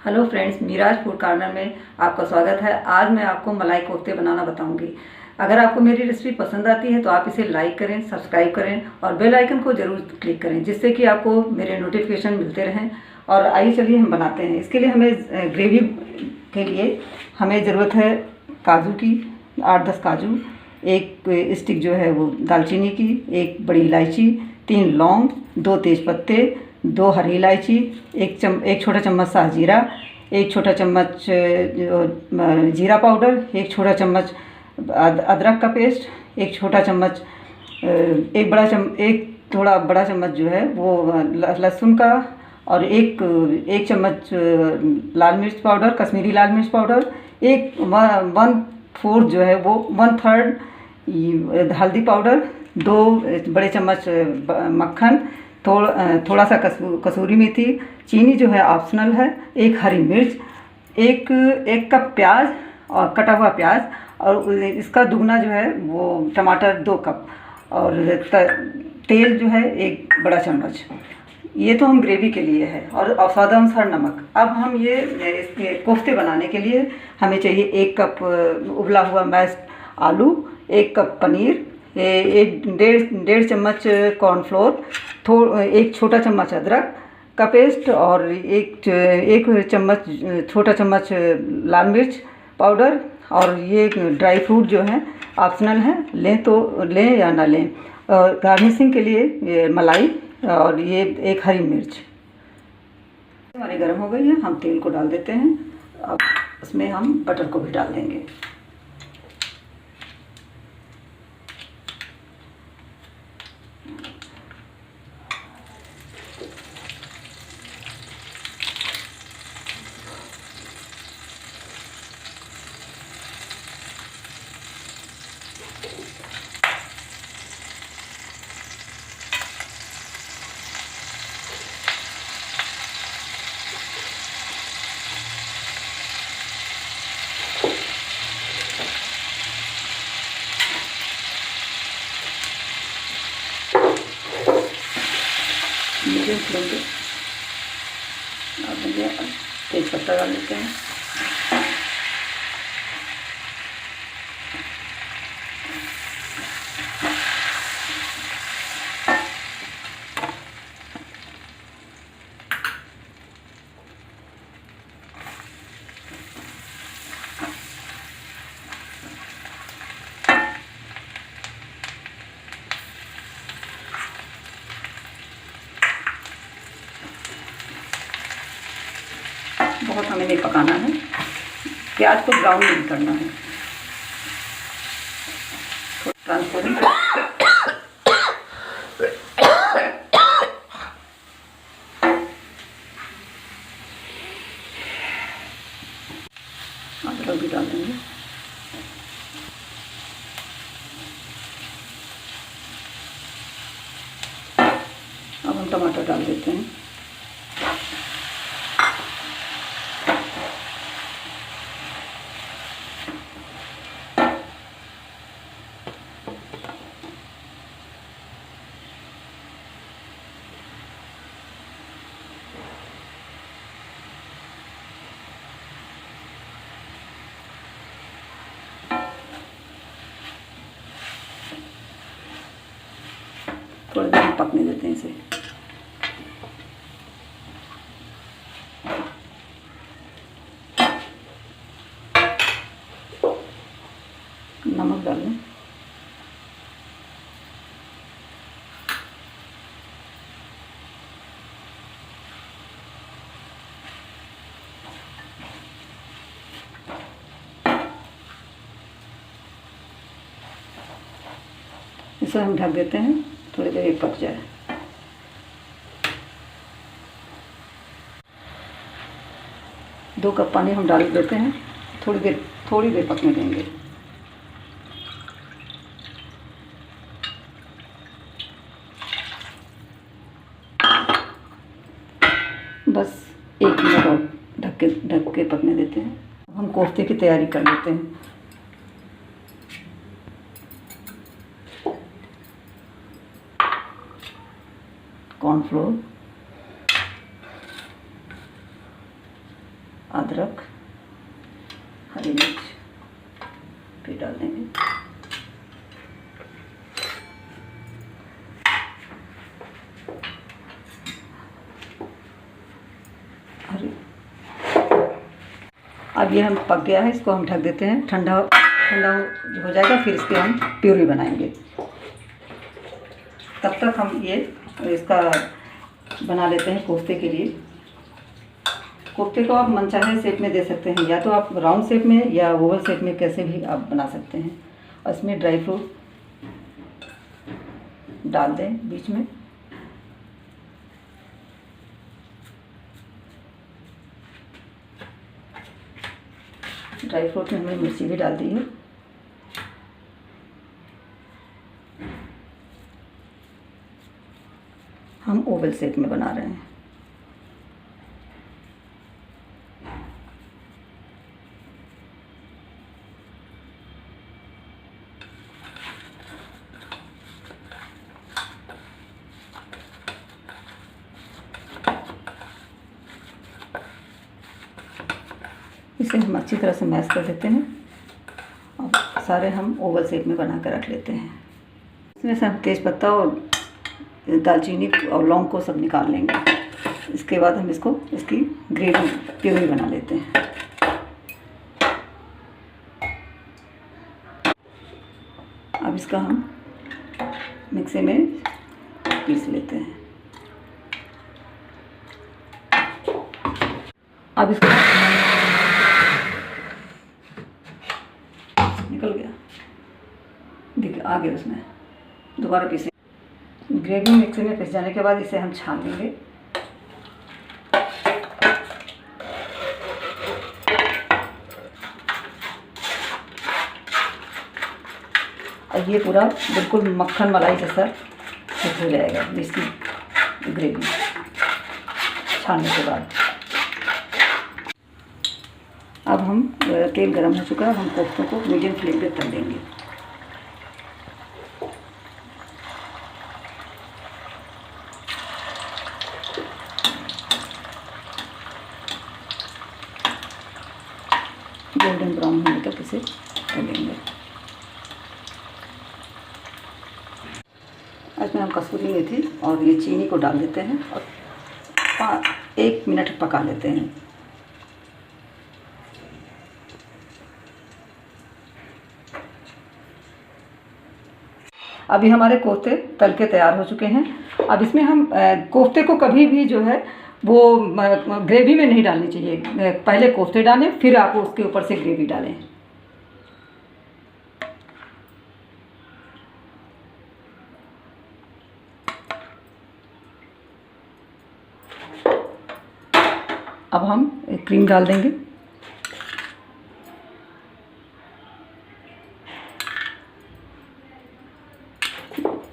Hello friends, मीराज food corner में आपका स्वागत है। आज मैं आपको मलाई कोफ्ते बनाना बताऊंगी। अगर आपको मेरी रेसिपी पसंद आती है तो आप इसे लाइक करें, सब्सक्राइब करें और बेल आइकन को ज़रूर क्लिक करें, जिससे कि आपको मेरे नोटिफिकेशन मिलते रहें। और आइए चलिए हम बनाते हैं। इसके लिए हमें ग्रेवी के लिए हमें ज़रूरत है काजू की, 8-10 काजू, एक स्टिक जो है वो दालचीनी की, एक बड़ी इलायची, 3 लौंग, 2 तेज़पत्ते, 2 हरी इलायची, एक छोटा चम्मच साह जीरा, एक छोटा चम्मच जीरा पाउडर, एक छोटा चम्मच अदरक का पेस्ट, एक छोटा चम्मच एक थोड़ा बड़ा चम्मच जो है वो लहसुन का, और एक चम्मच लाल मिर्च पाउडर, कश्मीरी लाल मिर्च पाउडर, एक 1/4 जो है वो 1/3 हल्दी पाउडर, 2 बड़े चम्मच मक्खन, थोड़ा सा कसूरी मेथी, चीनी जो है ऑप्शनल है, एक हरी मिर्च, एक कप प्याज और कटा हुआ प्याज, और इसका दुगना जो है वो टमाटर 2 कप, और तेल जो है 1 बड़ा चम्मच। ये तो हम ग्रेवी के लिए है, और स्वादानुसार नमक। अब हम इसके कोफ्ते बनाने के लिए हमें चाहिए 1 कप उबला हुआ मैश्ड आलू, 1 कप पनीर, एक डेढ़ चम्मच कॉर्नफ्लोर, एक छोटा चम्मच अदरक का पेस्ट, और एक चम्मच छोटा चम्मच लाल मिर्च पाउडर, और ये ड्राई फ्रूट जो है ऑप्शनल है, लें तो लें या ना लें। और गार्निशिंग के लिए ये मलाई और ये एक हरी मिर्च। हमारी गर्म हो गई है, हम तेल को डाल देते हैं। अब उसमें हम बटर को भी डाल देंगे। मीडियम फ्लेम पे डाल देंगे। तेज पत्ता डाल देते हैं। बहुत हमें नहीं पकाना है, प्याज को ब्राउन नहीं करना है, ट्रांसपेरेंट। अदरक भी डाल देंगे। अब हम टमाटर डाल देते हैं। थोड़ी देर पकने देते हैं इसे। नमक डाल दें। इसे हम ढक देते हैं, थोड़ी देर ये पक जाए। दो कप पानी हम डाल देते हैं, थोड़ी देर पकने देंगे। बस 1 मिनट और ढक के पकने देते हैं। अब हम कोफ्ते की तैयारी कर लेते हैं। कॉर्नफ्लोर, अदरक, हरी मिर्च फिर डाल देंगे। अब ये हम पक गया है, इसको हम ढक देते हैं। ठंडा ठंडा हो जाएगा, फिर इसके हम प्यूरी बनाएंगे। तब तक हम ये इसका बना लेते हैं कोफ्ते के लिए। कोफ्ते को आप मनचाहे शेप में दे सकते हैं, या तो आप राउंड शेप में या ओवल शेप में, कैसे भी आप बना सकते हैं। और इसमें ड्राई फ्रूट डाल दें बीच में। ड्राई फ्रूट में हमने मिर्ची भी डाल दी है। हम ओवल शेप में बना रहे हैं। इसे हम अच्छी तरह से मैश कर देते हैं और सारे हम ओवल शेप में बना कर रख लेते हैं। इसमें से हम तेज़पत्ता और दालचीनी और लौंग को सब निकाल लेंगे। इसके बाद हम इसकी ग्रेवी प्यूरी बना लेते हैं। अब इसका हम मिक्सी में पीस लेते हैं। अब इसको निकल गया, देखिए आ गया, उसमें दोबारा पीसे। ग्रेवी मिक्सी में पिस जाने के बाद इसे हम छान लेंगे। और ये पूरा बिल्कुल मक्खन मलाई जैसा हो जाएगा इसकी ग्रेवी छानने के बाद। अब हम तेल गरम हो चुका है, हम कोफ्तों को मीडियम फ्लेम पे तल देंगे। गोल्डन ब्राउन होने तक इसे तलेंगे। इसमें हम कसूरी मेथी और ये चीनी को डाल देते हैं और 1 मिनट पका लेते हैं। अभी हमारे कोफ्ते तल के तैयार हो चुके हैं। अब इसमें हम कोफ्ते को कभी भी जो है वो ग्रेवी में नहीं डालनी चाहिए। पहले कोफ्ते डालें, फिर आप उसके ऊपर से ग्रेवी डालें। अब हम क्रीम डाल देंगे।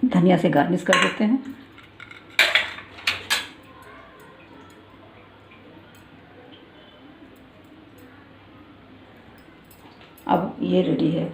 धनिया से गार्निश कर देते हैं। अब ये रेडी है।